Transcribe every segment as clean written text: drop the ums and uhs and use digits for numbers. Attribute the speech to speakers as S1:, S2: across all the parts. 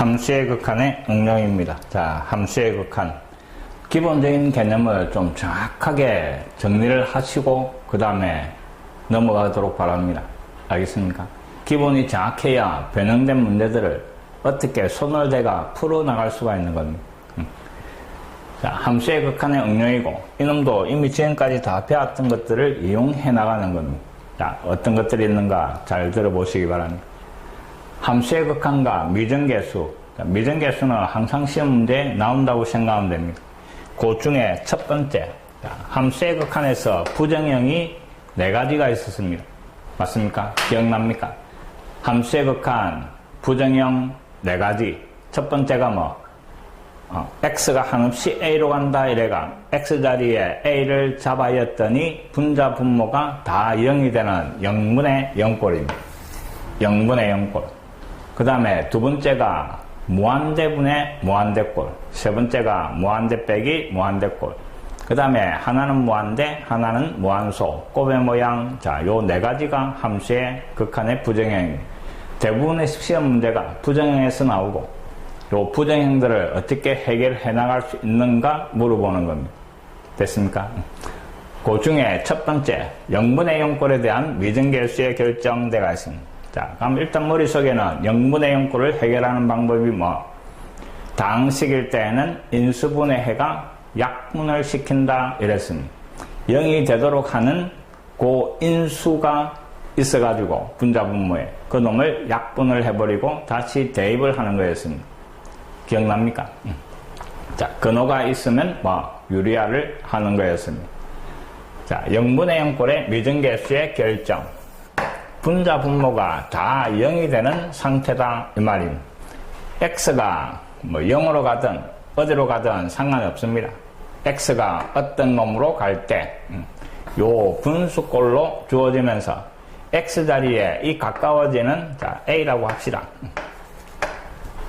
S1: 함수의 극한의 응용입니다. 자, 함수의 극한. 기본적인 개념을 좀 정확하게 정리를 하시고 그 다음에 넘어가도록 바랍니다. 알겠습니까? 기본이 정확해야 변형된 문제들을 어떻게 손을 대가 풀어나갈 수가 있는 겁니다. 자, 함수의 극한의 응용이고 이놈도 이미 지금까지 다 배웠던 것들을 이용해 나가는 겁니다. 자, 어떤 것들이 있는가 잘 들어보시기 바랍니다. 함수의 극한과 미정계수. 미정계수는 항상 시험 문제에 나온다고 생각하면 됩니다. 그 중에 첫 번째, 함수의 극한에서 부정형이 4가지가 있었습니다. 맞습니까? 기억납니까? 함수의 극한, 부정형 4가지. 첫 번째가 x가 한없이 a로 간다 이래가 x자리에 a를 잡아였더니 분자 분모가 다 0이 되는 0분의 0꼴입니다. 0분의 0꼴. 그 다음에 두 번째가 무한대분의 무한대꼴. 세 번째가 무한대 빼기 무한대꼴. 그 다음에 하나는 무한대, 하나는 무한소, 곱의 모양. 자, 요 4가지가 함수의 극한의 부정형입니다. 대부분의 시험 문제가 부정형에서 나오고 요 부정형들을 어떻게 해결해 나갈 수 있는가 물어보는 겁니다. 됐습니까? 그 중에 첫 번째 0분의 0꼴에 대한 미정계수의 결정대가 있습니다. 자, 그럼 일단 머릿속에는 0분의 0꼴을 해결하는 방법이 당식일 때에는 인수분해해가 약분을 시킨다 이랬습니다. 0이 되도록 하는 그 인수가 있어가지고 분자분모에 그 놈을 약분을 해버리고 다시 대입을 하는 거였습니다. 기억납니까? 자, 근호가 있으면 유리화를 하는 거였습니다. 자, 0분의 0꼴의 미정계수의 결정. 분자 분모가 다 0이 되는 상태다 이 말입니다. x가 0으로 가든 어디로 가든 상관이 없습니다. x가 어떤 놈으로 갈 때 요 분수꼴로 주어지면서 x자리에 이 가까워지는 a라고 합시다.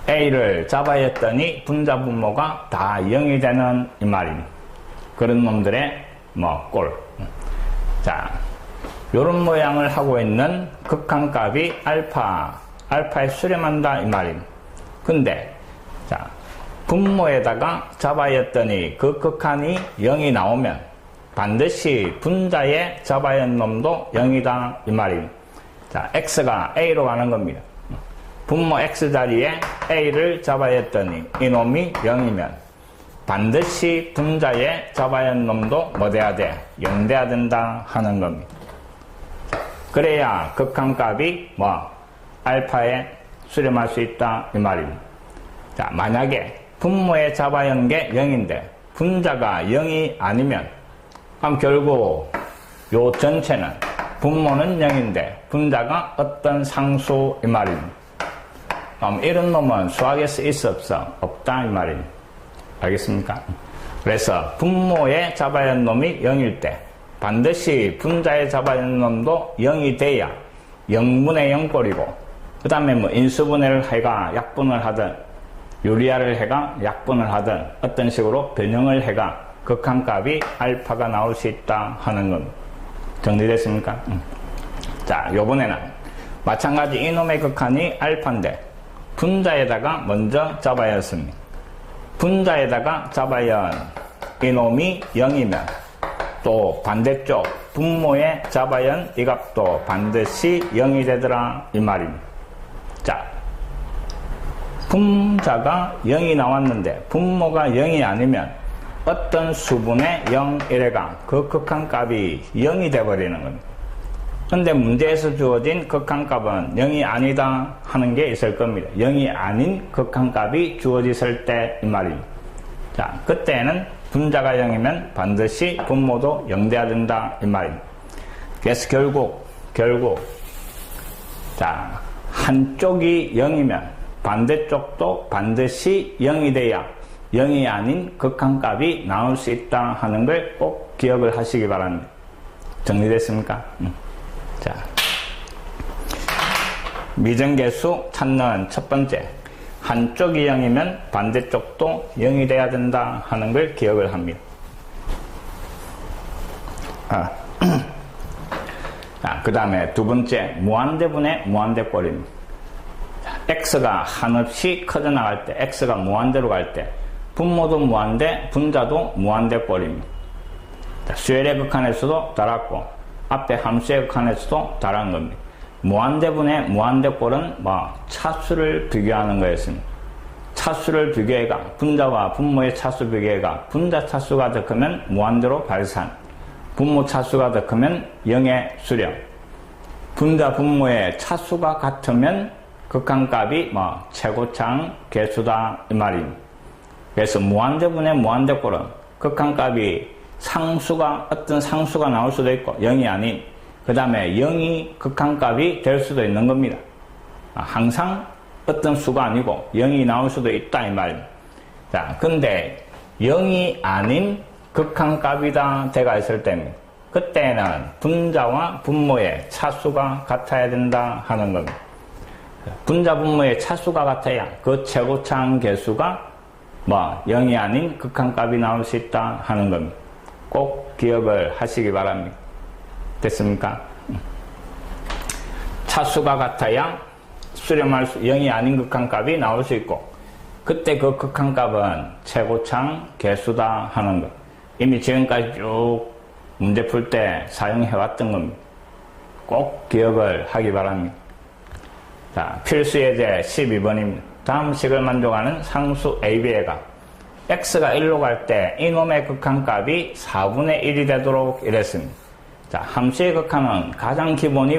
S1: a를 잡아였더니 분자 분모가 다 0이 되는 이 말입니다. 그런 놈들의 꼴. 자, 요런 모양을 하고 있는 극한값이 알파에 수렴한다 이 말입니다. 근데 자, 분모에다가 잡아였더니 그 극한이 0이 나오면 반드시 분자에 잡아였 놈도 0이다 이 말입니다. 자, x가 a로 가는 겁니다. 분모 x자리에 a를 잡아였더니 이놈이 0이면 반드시 분자에 잡아였 놈도 돼야 돼? 0 돼야 된다 하는 겁니다. 그래야 극한값이 알파에 수렴할 수 있다 이 말입니다. 자, 만약에 분모에 잡아연 게 0인데 분자가 0이 아니면 그럼 결국 요 전체는 분모는 0인데 분자가 어떤 상수 이 말입니다. 그럼 이런 놈은 수학에서 있어 없어? 없다 이 말입니다. 알겠습니까? 그래서 분모에 잡아연 놈이 0일 때 반드시 분자에 잡아연 놈도 0이 돼야 0분의 0꼴이고 그 다음에 인수분해를 해가 약분을 하든 유리화를 해가 약분을 하든 어떤 식으로 변형을 해가 극한값이 알파가 나올 수 있다 하는 겁니다. 정리됐습니까? 자, 요번에는 마찬가지 이놈의 극한이 알파인데 분자에다가 먼저 잡아였습니다. 분자에다가 잡아연 이놈이 0이면 또 반대쪽 분모에 잡아연 이 값도 반드시 0이 되더라 이 말입니다. 자, 분자가 0이 나왔는데 분모가 0이 아니면 어떤 수분의 0 이래가 그 극한값이 0이 되어버리는 겁니다. 근데 문제에서 주어진 극한값은 0이 아니다 하는 게 있을 겁니다. 0이 아닌 극한값이 주어졌을 때 이 말입니다. 자, 그때는 분자가 0이면 반드시 분모도 0 돼야 된다 이 말입니다. 그래서 결국 자, 한쪽이 0이면 반대쪽도 반드시 0이 돼야 0이 아닌 극한값이 나올 수 있다 하는 걸 꼭 기억을 하시기 바랍니다. 정리됐습니까? 자, 미정계수 찾는 첫 번째, 한쪽이 0이면 반대쪽도 0이 돼야 된다 하는 걸 기억을 합니다. 그 다음에 두 번째, 무한대분의 무한대꼴입니다. x가 한없이 커져나갈 때, x가 무한대로 갈 때, 분모도 무한대, 분자도 무한대 꼴입니다. 수열의 극한에서도 달았고, 앞에 함수의 극한에서도 달한 겁니다. 무한대분의 무한대 꼴은 차수를 비교하는 거였습니다. 차수를 비교해가, 분자와 분모의 차수 비교해가, 분자 차수가 더 크면 무한대로 발산, 분모 차수가 더 크면 0의 수렴, 분자 분모의 차수가 같으면 극한값이 최고차항 개수다 이 말입니다. 그래서 무한대분의 무한대꼴은 극한값이 상수가 어떤 상수가 나올 수도 있고 0이 아닌 그 다음에 0이 극한값이 될 수도 있는 겁니다. 항상 어떤 수가 아니고 0이 나올 수도 있다 이 말입니다. 자, 근데 0이 아닌 극한값이다 대가 있을 때입니다. 그때는 분자와 분모의 차수가 같아야 된다 하는 겁니다. 분자 분모의 차수가 같아야 그 최고차항 개수가 0이 아닌 극한값이 나올 수 있다 하는 겁니다. 꼭 기억을 하시기 바랍니다. 됐습니까? 차수가 같아야 수렴할 수 0이 아닌 극한값이 나올 수 있고 그때 그 극한값은 최고차항 개수다 하는 것. 이미 지금까지 쭉 문제 풀 때 사용해왔던 겁니다. 꼭 기억을 하기 바랍니다. 자, 필수예제 12번입니다. 다음 식을 만족하는 상수 AB의 값. x가 1로 갈 때 이놈의 극한값이 4분의 1이 되도록 이랬습니다. 자, 함수의 극한은 가장 기본이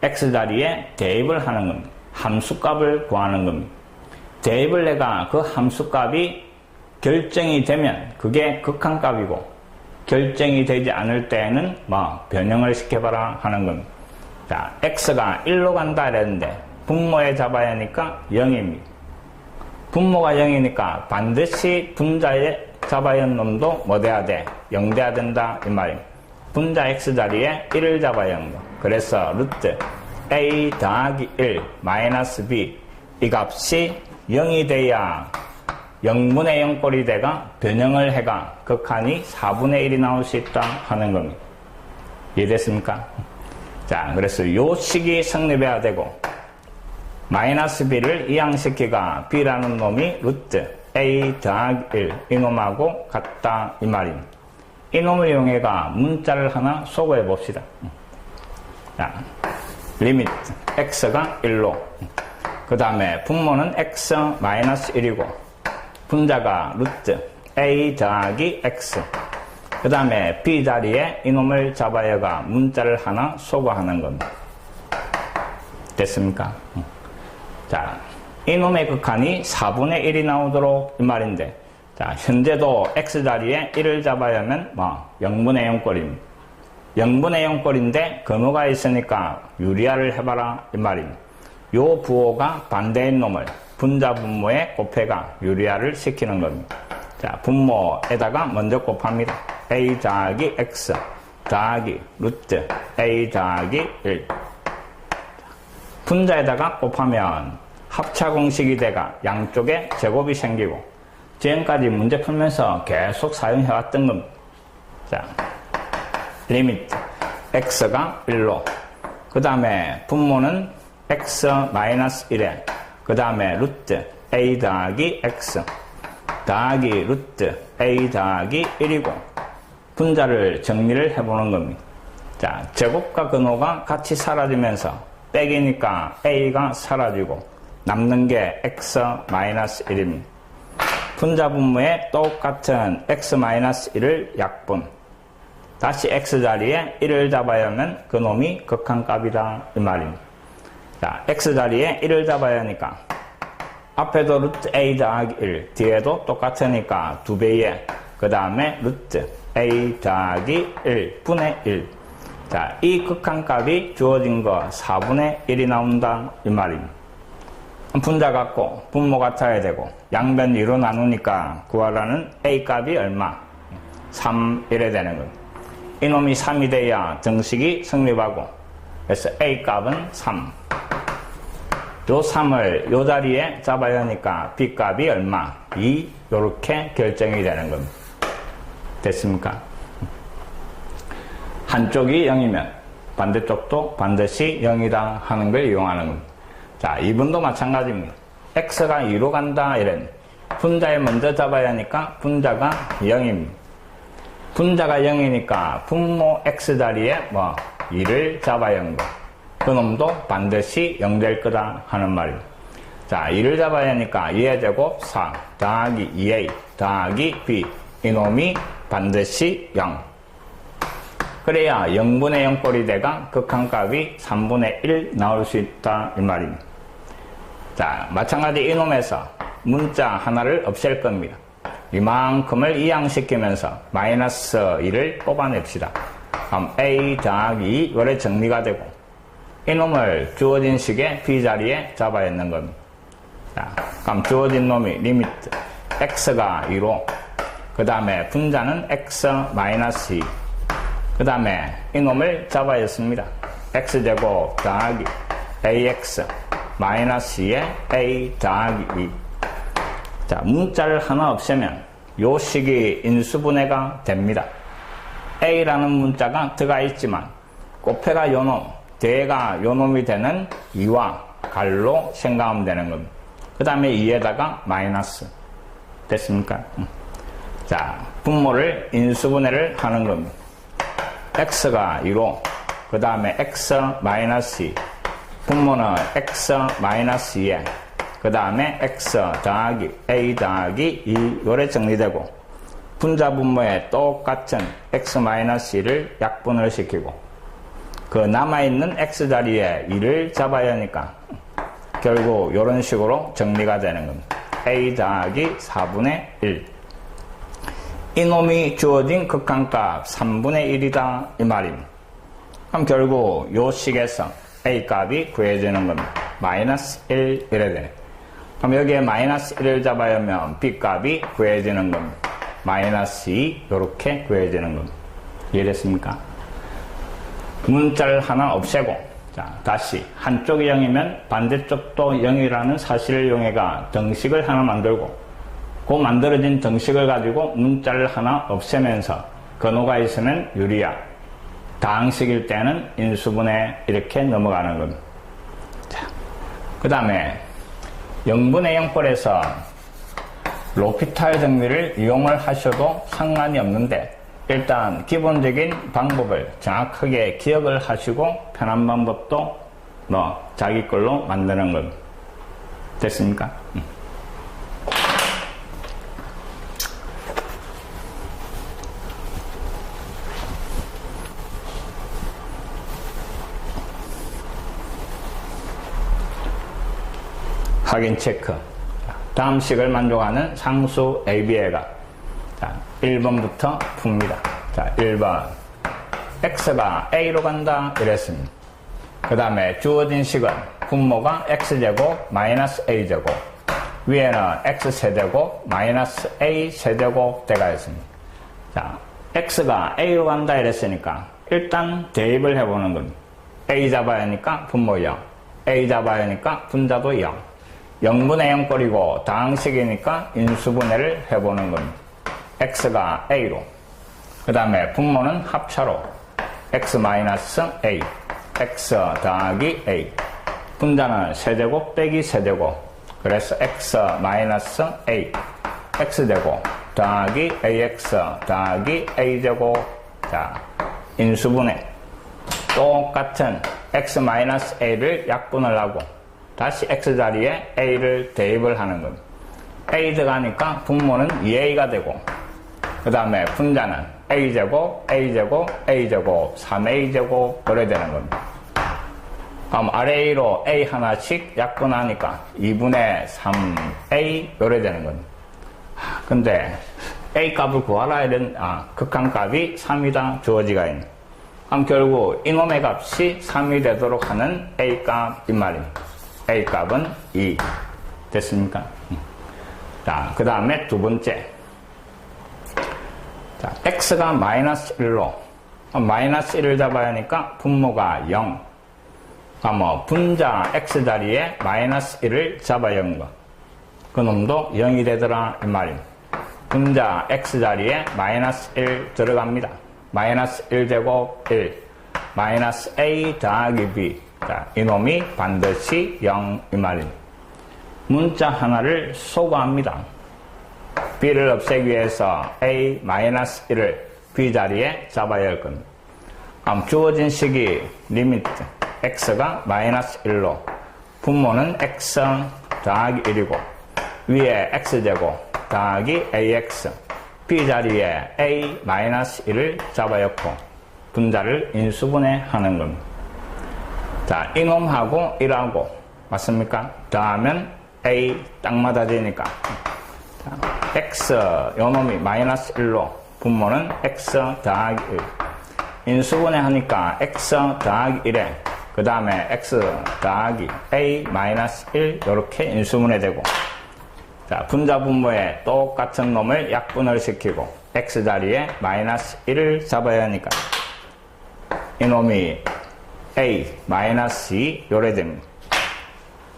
S1: x자리에 대입을 하는 겁니다. 함수값을 구하는 겁니다. 대입을 내가 그 함수값이 결정이 되면 그게 극한값이고 결정이 되지 않을 때에는 변형을 시켜봐라 하는 겁니다. 자, x가 1로 간다 이랬는데 분모에 잡아야 하니까 0입니다. 분모가 0이니까 반드시 분자에 잡아야 하는 놈도 돼야 돼? 0 돼야 된다 이 말입니다. 분자 x자리에 1을 잡아야 하는 거. 그래서 루트 a 더하기 1 마이너스 b 이 값이 0이 돼야 0분의 0꼴이 돼가 변형을 해가 극한이 4분의 1이 나올 수 있다 하는 겁니다. 이해됐습니까? 자, 그래서 요 식이 성립해야 되고 마이너스 b를 이항시키가 b라는 놈이 루트 a 더하기 1 이놈하고 같다 이 말입니다. 이놈을 이용해가 문자를 하나 소거해 봅시다. 자, 리미트 x가 1로 그 다음에 분모는 x 마이너스 1이고 분자가 루트 a 더하기 x 그 다음에 b 자리에 이놈을 잡아야가 문자를 하나 소거하는 겁니다. 됐습니까? 자, 이놈의 극한이 4분의 1이 나오도록 이 말인데 자, 현재도 x 자리에 1을 잡아야 하면 0분의 0꼴입니다. 0분의 0꼴인데 근호가 있으니까 유리화를 해봐라 이 말입니다. 요 부호가 반대인 놈을 분자 분모에 곱해가 유리화를 시키는 겁니다. 자, 분모에다가 먼저 곱합니다. a 더하기 x 더하기 루트 a 더하기 1 분자에다가 곱하면 합차 공식이 돼가 양쪽에 제곱이 생기고 지금까지 문제 풀면서 계속 사용해왔던 겁니다. 자, 리미트 x가 1로 그 다음에 분모는 x 마이너스 1에 그 다음에 루트 a 더하기 x 더하기 루트 a 더하기 1이고 분자를 정리를 해보는 겁니다. 자, 제곱과 근호가 같이 사라지면서 빼기니까 a가 사라지고 남는 게 x 마이너스 1입니다. 분자 분모에 똑같은 x 마이너스 1을 약분 다시 x자리에 1을 잡아야 하면 그 놈이 극한값이다 이 말입니다. 자, x자리에 1을 잡아야 하니까 앞에도 루트 a 더하기 1 뒤에도 똑같으니까 2배에 그 다음에 루트 a 더하기 1 분의 1 자, 이 극한값이 주어진 거 4분의 1이 나온다 이 말입니다. 분자 같고 분모 같아야 되고 양변 2로 나누니까 구하라는 a 값이 얼마? 3 이래 되는 겁니다. 이놈이 3이 돼야 정식이 성립하고 그래서 a 값은 3 요 3을 요 자리에 잡아야 하니까 b 값이 얼마? 2 요렇게 결정이 되는 겁니다. 됐습니까? 한쪽이 0이면 반대쪽도 반드시 0이다 하는 걸 이용하는 겁니다. 자, 2번도 마찬가지입니다. x가 2로 간다 이런 분자에 먼저 잡아야 하니까 분자가 0입니다. 분자가 0이니까 분모 x 자리에 2를 잡아야 하는 거. 그놈도 반드시 0 될 거다 하는 말입니다. 자, 2를 잡아야 하니까 2의 제곱 4 더하기 2a 더하기 b 이놈이 반드시 0. 그래야 0분의 0꼴이 돼가 극한값이 3분의 1 나올 수 있다 이 말입니다. 자, 마찬가지 이놈에서 문자 하나를 없앨 겁니다. 이만큼을 이항시키면서 마이너스 2를 뽑아냅시다. 그럼 a 더하기 2 이래 정리가 되고 이놈을 주어진 식의 b자리에 잡아야 하는 겁니다. 자, 그럼 주어진 놈이 리미트 x가 2로 그 다음에 분자는 x 마이너스 2 그 다음에 이놈을 잡아야 했습니다. x제곱 더하기 ax 마이너스 2에 a 더하기 2. 자, 문자를 하나 없애면 요 식이 인수분해가 됩니다. a라는 문자가 들어가 있지만 곱해가 요놈, 대가 요놈이 되는 2와 갈로 생각하면 되는 겁니다. 그 다음에 2에다가 마이너스. 됐습니까? 자, 분모를 인수분해를 하는 겁니다. x가 2로 그 다음에 x 마이너스 2 분모는 x 마이너스 2에 그 다음에 x 더하기 a 더하기 2 요래 정리되고 분자 분모에 똑같은 x 마이너스 2를 약분을 시키고 그 남아있는 x 자리에 2를 잡아야 하니까 결국 요런 식으로 정리가 되는 겁니다. a 더하기 4분의 1 이놈이 주어진 극한값 3분의 1이다 이 말입니다. 그럼 결국 요 식에서 a 값이 구해지는 겁니다. 마이너스 1 이래 되네. 그럼 여기에 마이너스 1을 잡아야 하면 b 값이 구해지는 겁니다. 마이너스 2 이렇게 구해지는 겁니다. 이해됐습니까? 문자를 하나 없애고 자, 다시 한쪽이 0이면 반대쪽도 0이라는 사실을 이용해가 등식을 하나 만들고 그 만들어진 등식을 가지고 문자를 하나 없애면서 근호가 있으면 유리야 다항식일 때는 인수분해 이렇게 넘어가는 겁니다. 자, 그 다음에 0분의 0꼴에서 로피탈 정리를 이용을 하셔도 상관이 없는데 일단 기본적인 방법을 정확하게 기억을 하시고 편한 방법도 자기 걸로 만드는 겁니다. 됐습니까? 확인 체크. 다음 식을 만족하는 상수 ABA가 1번부터 풉니다. 자, 1번 x가 a로 간다 이랬습니다. 그 다음에 주어진 식은 분모가 x제곱 마이너스 a제곱 위에는 x세제곱 마이너스 a세제곱 대가 있습니다. 자, x가 a로 간다 이랬으니까 일단 대입을 해보는 겁니다. a 잡아야 하니까 분모 0 a 잡아야 하니까 분자도 0 0분의 0꼴이고 다항식이니까 인수분해를 해보는 겁니다. x가 a로 그 다음에 분모는 합차로 x 마이너스 a x 더하기 a 분자는 세제곱 빼기 세제곱 그래서 x 마이너스 a x제곱 더하기 ax 더하기 a제곱 자 인수분해 똑같은 x 마이너스 a를 약분을 하고 다시 x 자리에 a를 대입을 하는 겁니다. a 들어가니까 분모는 2a가 되고 그 다음에 분자는 a제곱 a제곱 a제곱 3a제곱 그래 되는 겁니다. 그럼 아래로 a 하나씩 약분하니까 2분의 3a 요래 되는 겁니다. 근데 a 값을 구하라 이런 극한값이 3이다 주어지가 있네. 그럼 결국 이놈의 값이 3이 되도록 하는 a 값 이 말입니다. a 값은 2 됐습니까? 자, 그 다음에 두 번째 자, x가 마이너스 1로 마이너스 1을 잡아야 하니까 분모가 0 분자 x 자리에 마이너스 1을 잡아야 하는 거 그놈도 0이 되더라 이 말입니다. 분자 x 자리에 마이너스 1 들어갑니다. 마이너스 1제곱 1 마이너스 a 더하기 b 자, 이놈이 반드시 0 이 말입니다. 문자 하나를 소거합니다. b를 없애기 위해서 a-1을 b 자리에 잡아야 할 겁니다. 그럼 주어진 식이 리미트 x가 -1로 분모는 x 더하기 1이고 위에 x제곱 더하기 ax b 자리에 a-1을 잡아였고 분자를 인수분해하는 겁니다. 자, 이놈하고 1하고 맞습니까? 더하면 a 딱 맞아지니까 자, x 요놈이 -1로 분모는 x 더하기 1 인수분해하니까 x 더하기 1에 그 다음에 x 더하기 a-1 이렇게 인수분해되고 자, 분자 분모에 똑같은 놈을 약분을 시키고 x 자리에 -1을 잡아야 하니까 이놈이 a-2 요래 됩니다.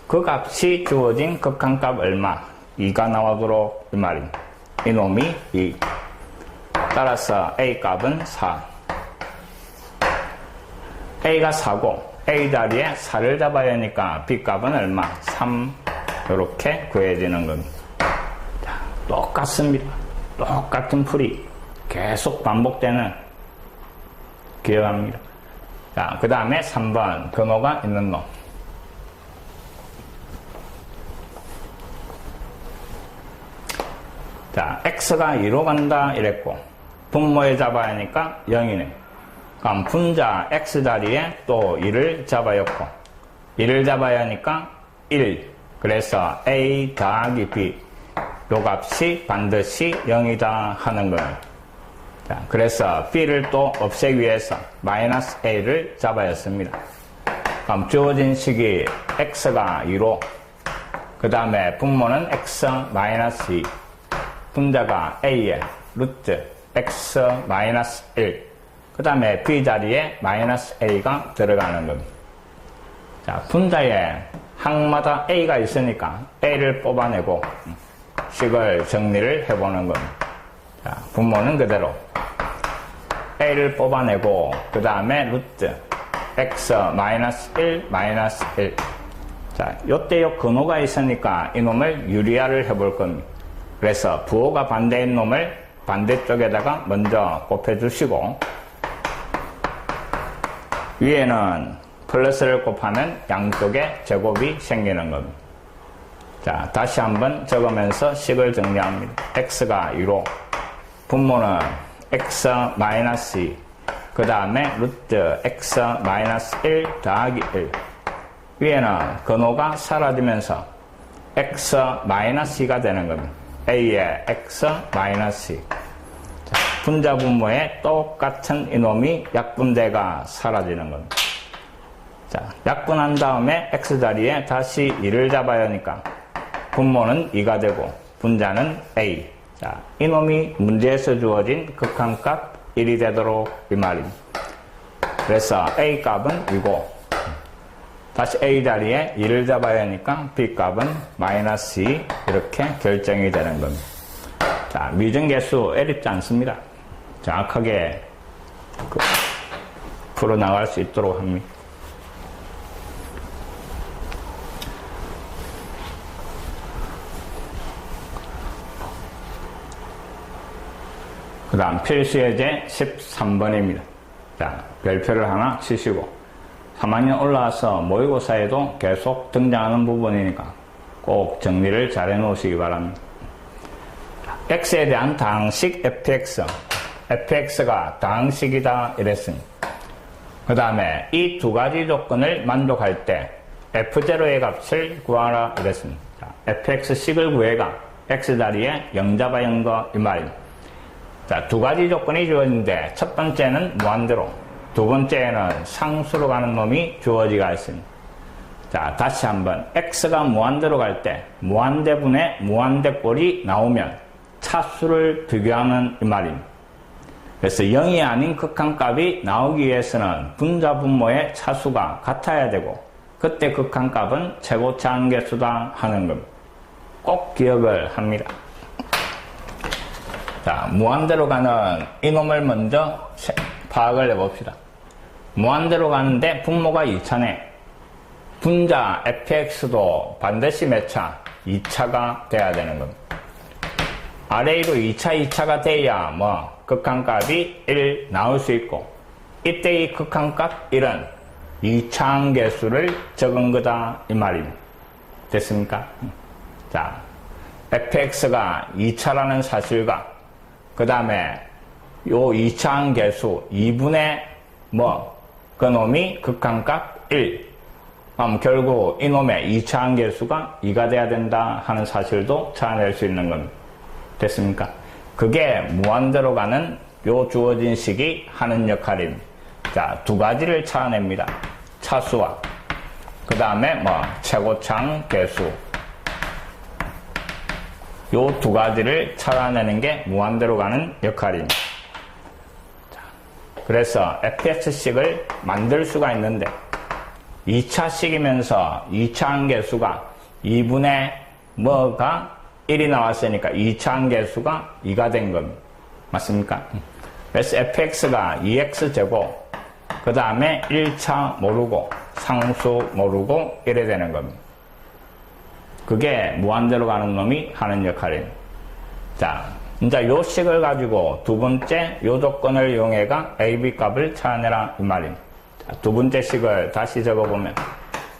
S1: 그 값이 주어진 극한값 얼마? 2가 나오도록 이 말입니다. 이놈이 2. 따라서 a 값은 4. a가 4고 a 자리에 4를 잡아야 하니까 b 값은 얼마? 3. 이렇게 구해지는 겁니다. 자, 똑같습니다. 똑같은 풀이 계속 반복되는 기억합니다. 자, 그 다음에 3번 번호가 있는 놈. 자, x가 2로 간다 이랬고 분모에 잡아야 하니까 0이네. 그럼 분자 x 자리에 또 2를 잡아였고 2를 잡아야 하니까 1. 그래서 a 더하기 b 요 값이 반드시 0이다 하는 거예요. 자, 그래서 b를 또 없애기 위해서 -a를 잡아였습니다. 그럼 주어진 식이 x가 2로 그 다음에 분모는 x-2 분자가 a에 루트 x-1 그 다음에 b 자리에 -a가 들어가는 겁니다. 자, 분자에 항마다 a가 있으니까 a를 뽑아내고 식을 정리를 해보는 겁니다. 자, 분모는 그대로 a를 뽑아내고 그 다음에 루트 x-1 -1 자, 요때 요 근호가 있으니까 이놈을 유리화를 해볼 겁니다. 그래서 부호가 반대인 놈을 반대쪽에다가 먼저 곱해주시고 위에는 플러스를 곱하면 양쪽에 제곱이 생기는 겁니다. 자, 다시 한번 적으면서 식을 정리합니다. x가 2로 분모는 x-2 그 다음에 루트 x-1 더하기 1 위에는 근호가 사라지면서 x-2가 되는 겁니다. a의 x-2 분자 분모에 똑같은 이놈이 약분대가 사라지는 겁니다. 자, 약분한 다음에 x 자리에 다시 2를 잡아야 하니까 분모는 2가 되고 분자는 a. 자, 이놈이 문제에서 주어진 극한값 1이 되도록 이 말입니다. 그래서 a 값은 2고 다시 a 자리에 2를 잡아야 하니까 b 값은 -2 이렇게 결정이 되는 겁니다. 자, 미정계수 어렵지 않습니다. 정확하게 풀어나갈 수 있도록 합니다. 그 다음 필수예제 13번입니다. 자, 별표를 하나 치시고 3학년 올라와서 모의고사에도 계속 등장하는 부분이니까 꼭 정리를 잘 해놓으시기 바랍니다. x에 대한 다항식 fx가 다항식이다 이랬습니다. 그 다음에 이 두 가지 조건을 만족할 때 f0의 값을 구하라 이랬습니다. 자, fx식을 구해가 x 자리에 0 잡아 0거 이 말입니다. 자, 두 가지 조건이 주어진데 첫 번째는 무한대로 두 번째는 상수로 가는 놈이 주어지가 있습니다. 자, 다시 한번 x가 무한대로 갈 때 무한대분의 무한대꼴이 나오면 차수를 비교하는 이 말입니다. 그래서 0이 아닌 극한값이 나오기 위해서는 분자 분모의 차수가 같아야 되고 그때 극한값은 최고차 한계수다 하는 겁니다. 꼭 기억을 합니다. 자, 무한대로 가는 이놈을 먼저 파악을 해봅시다. 무한대로 가는데 분모가 2차네. 분자 fx도 반드시 몇 차? 2차가 돼야 되는 겁니다. RA로 2차가 돼야 극한값이 1 나올 수 있고, 이때 이 극한값 1은 2차항계수를 적은 거다 이 말입니다. 됐습니까? 자, fx가 2차라는 사실과 그 다음에 요 2차항계수 2분의 그 놈이 극한값 1. 그럼 결국 이놈의 2차항계수가 2가 돼야 된다 하는 사실도 찾아낼 수 있는 겁니다. 됐습니까? 그게 무한대로 가는 요 주어진 식이 하는 역할입니다. 자, 두 가지를 찾아냅니다. 차수와 그 다음에 최고차항 계수. 요 두 가지를 찾아내는 게 무한대로 가는 역할입니다. 자, 그래서 fx식을 만들 수가 있는데 2차식이면서 2차항 계수가 2분의 1이 나왔으니까 2차항 계수가 2가 된 겁니다. 맞습니까? 그래서 fx가 2x제곱 그 다음에 1차 모르고 상수 모르고 이래 되는 겁니다. 그게 무한대로 가는 놈이 하는 역할입니다. 자, 이제 요 식을 가지고 두 번째 요 조건을 이용해가 a, b 값을 찾아내라 이 말입니다. 자, 두 번째 식을 다시 적어보면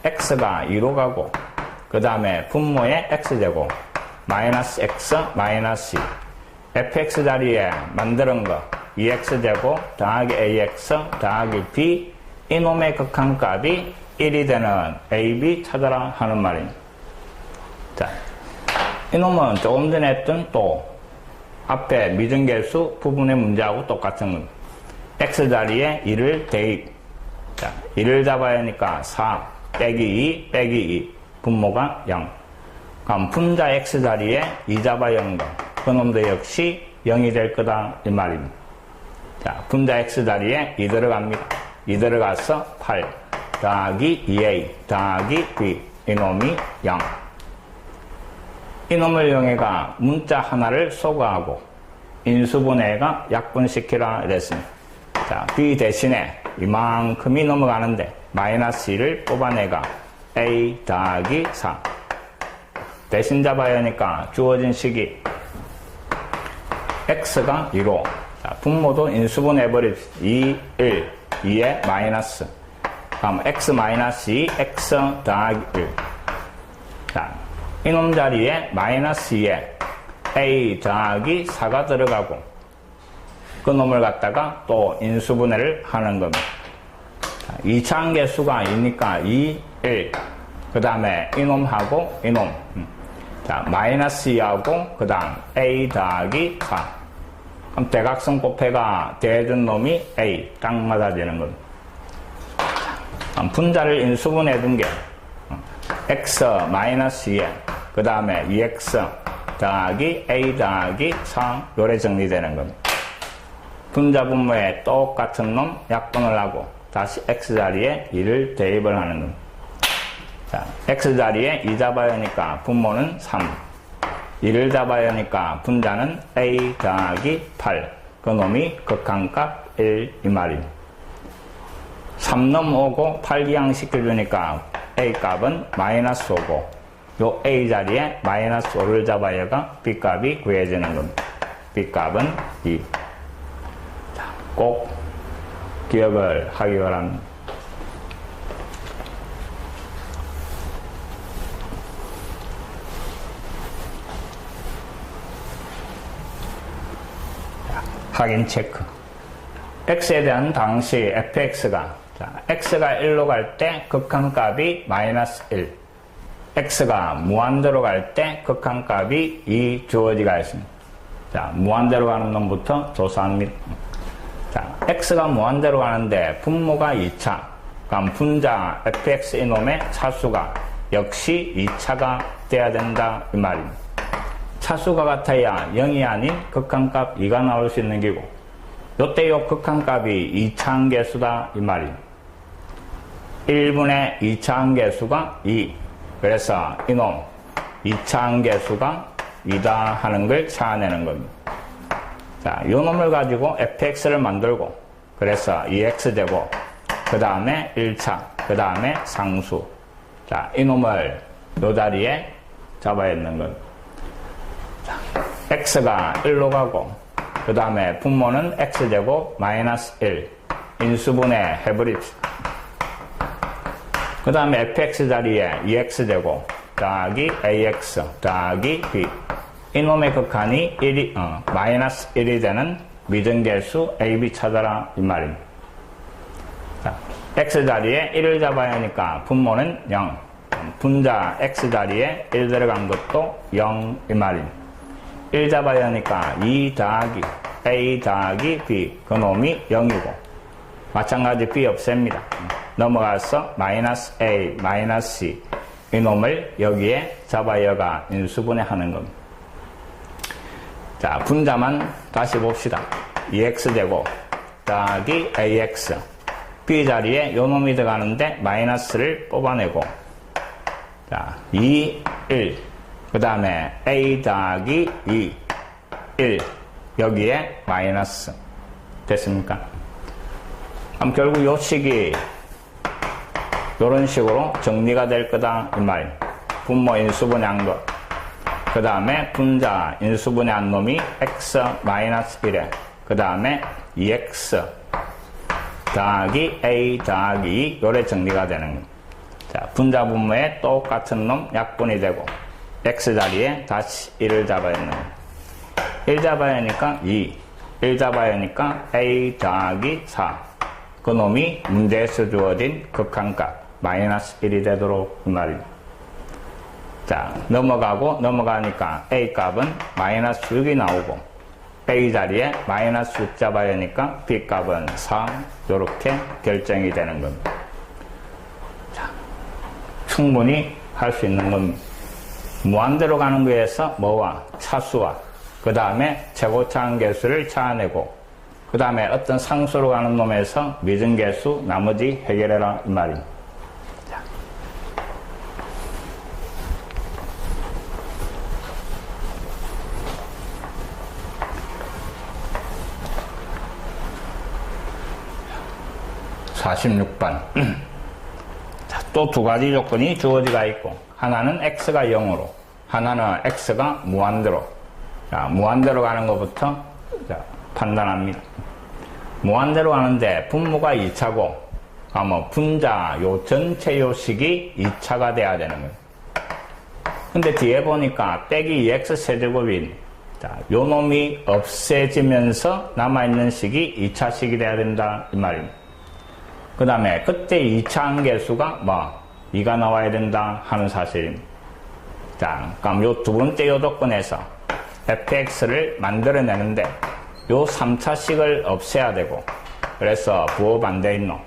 S1: x가 2로 가고 그 다음에 분모의 x제곱 마이너스 x 마이너스 2 fx 자리에 만드는 거 2x제곱 더하기 ax 더하기 b 이놈의 극한값이 1이 되는 ab 찾아라 하는 말입니다. 자, 이놈은 조금 전에 했던 또 앞에 미등계수 부분의 문제하고 똑같은 겁니다. x 자리에 2를 대입. 자, 2를 잡아야 하니까 4 빼기 2 빼기 2 분모가 0. 그럼 분자 x 자리에 2 잡아야 하는 거. 그놈도 역시 0이 될 거다 이 말입니다. 자, 분자 x 자리에 2 들어갑니다. 2 들어가서 8 더하기 2a 더하기 b 이놈이 0. 이놈을 이용해가 문자 하나를 소거하고 인수분해가 약분시키라 이랬습니다. 자, b 대신에 이만큼이 넘어가는데 마이너스 2를 뽑아내가 a 더하기 4 대신 잡아야 하니까 주어진 식이 x가 2로 자, 분모도 인수분해버립시다. 2, 1, 2에 마이너스 그럼 x 마이너스 2 x 더하기 1 자, 이놈 자리에 마이너스 2에 a 더하기 4가 들어가고 그 놈을 갖다가 또 인수분해를 하는 겁니다. 2차항 계수가 2니까 2, 1 그 다음에 이놈하고 이놈 자, 마이너스 2하고 그 다음 a 더하기 4 그럼 대각선 곱해가 대해준 놈이 a 딱 맞아지는 겁니다. 분자를 인수분해 둔 게 x 마이너스 2에 그 다음에 2x 더하기 a 더하기 4 요래 정리되는 겁니다. 분자 분모에 똑같은 놈 약분을 하고 다시 x 자리에 2를 대입을 하는 겁니다. 자, x 자리에 2 잡아야 하니까 분모는 3 2를 잡아야 하니까 분자는 a 더하기 8 그 놈이 극한값 1 이 말입니다. 3 넘어오고 8 기항 시켜주니까 a 값은 마이너스 5고 요 a 자리에 마이너스 5를 잡아야가 b 값이 구해지는 겁니다. b 값은 2. 자, 꼭 기억을 하기 바랍니다. 확인 체크. x에 대한 당시 fx가 자, x가 1로 갈 때 극한값이 마이너스 1 x가 무한대로 갈 때 극한값이 2 주어지가 있습니다. 자, 무한대로 가는 놈부터 조사합니다. 자, x가 무한대로 가는데 분모가 2차 그럼 분자 fx 이놈의 차수가 역시 2차가 돼야 된다 이 말입니다. 차수가 같아야 0이 아닌 극한값 2가 나올 수 있는 기고 요때 요 극한값이 2차항 계수다 이 말입니다. 1분의 2차항 계수가 2 그래서 이놈 2차항 계수가 2다 하는 걸 찾아내는 겁니다. 자, 요 놈을 가지고 fx를 만들고 그래서 2x제곱 그 다음에 1차 그 다음에 상수 자, 이놈을 요 자리에 잡아야 되는 건. 자, x가 1로 가고, 그 다음에 분모는 x제곱 마이너스 1. 인수분해 해버립시다. 그 다음에 fx 자리에 2x제곱 더하기 ax 더하기 b. 이놈의 극한이 마이너스 1이 되는 미등계수 ab 찾아라 이 말입니다. 자, x 자리에 1을 잡아야 하니까 분모는 0. 분자 x 자리에 1 들어간 것도 0 이 말입니다. 1 잡아야 하니까 2 더하기 a 더하기 b 그놈이 0이고 마찬가지 b 없앱니다. 넘어가서 마이너스 a 마이너스 c 이놈을 여기에 잡아여가 인수분해하는 겁니다. 자, 분자만 다시 봅시다. 2x제곱 더하기 ax b 자리에 요놈이 들어가는데 마이너스를 뽑아내고, 자, 2, 1 그 다음에 a 더하기 2 1 여기에 마이너스 됐습니까? 그럼 결국 요 식이 요런 식으로 정리가 될 거다 이 말입니다. 분모 인수분해한 것, 그 다음에 분자 인수분해한 놈이 x 마이너스 1에 그 다음에 2x 더하기 a 더하기 2 요래 정리가 되는 겁니다. 자, 분자 분모에 똑같은 놈 약분이 되고 x 자리에 다시 1을 잡아야 하는 겁니다. 1 잡아야 하니까 2, 1 잡아야 하니까 a 더하기 4 그놈이 문제에서 주어진 극한값 마이너스 1이 되도록 그 말입니다. 자, 넘어가니까 a 값은 마이너스 6이 나오고 a 자리에 마이너스 6 잡아야 하니까 b 값은 4 이렇게 결정이 되는 겁니다. 자, 충분히 할 수 있는 겁니다. 무한대로 가는 거에서 뭐와 차수와 그 다음에 최고차항 계수를 찾아내고 그 다음에 어떤 상수로 가는 놈에서 미등계수 나머지 해결해라 이 말입니다. 자. (46번) 자, 또 두 가지 조건이 주어지가 있고 하나는 x가 0으로 하나는 x가 무한대로. 자, 무한대로 가는 것부터 자, 판단합니다. 무한대로 가는데 분모가 2차고 분자 요 전체 요식이 2차가 돼야 되는 거예요. 근데 뒤에 보니까 빼기 2x 세제곱인 자, 요 놈이 없애지면서 남아있는 식이 2차식이 돼야 된다 이 말입니다. 그 다음에 그때 2차 항계수가 2가 나와야 된다 하는 사실입니다. 자, 그럼 요 두 번째 요 조건에서 fx를 만들어내는데 요 3차식을 없애야 되고 그래서 부호 반대인 놈.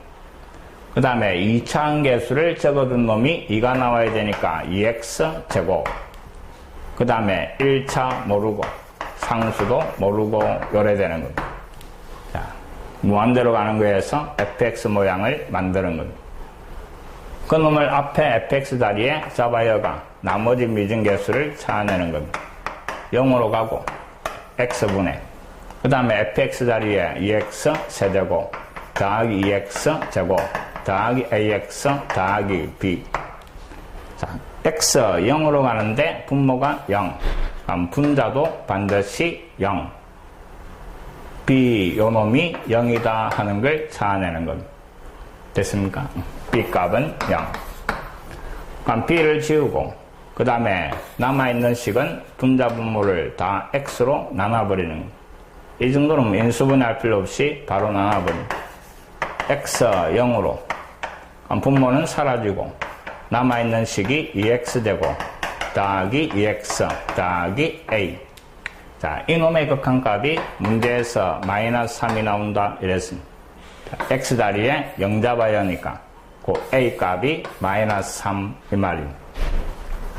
S1: 그 다음에 2차 항계수를 적어둔 놈이 2가 나와야 되니까 2x 제곱. 그 다음에 1차 모르고 상수도 모르고 요래 되는 겁니다. 자, 무한대로 가는 거에서 fx 모양을 만드는 겁니다. 그 놈을 앞에 fx 자리에 잡아여가 나머지 미등계수를 찾아내는 겁니다. 0으로 가고 x분의 그 다음에 fx 자리에 2x 세제곱 더하기 2x 제곱 더하기 ax 더하기 b. 자, x 0으로 가는데 분모가 0. 그럼 분자도 반드시 0. b 요놈이 0이다 하는 걸 찾아내는 겁니다. 됐습니까? b 값은 0. 그럼 b를 지우고 그 다음에 남아있는 식은 분자 분모를 다 x로 나눠버리는 겁니다. 이 정도는 인수분해할 필요 없이 바로 나눠버립니다. x 0으로 분모는 사라지고 남아있는 식이 2x제곱 더하기 2x 더하기 a. 자, 이놈의 극한값이 문제에서 마이너스 3이 나온다 이랬습니다. 자, x 자리에 0 잡아야 하니까 그 a 값이 마이너스 3 이 말입니다.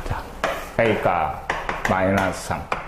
S1: 자, a 값 마이너스 3.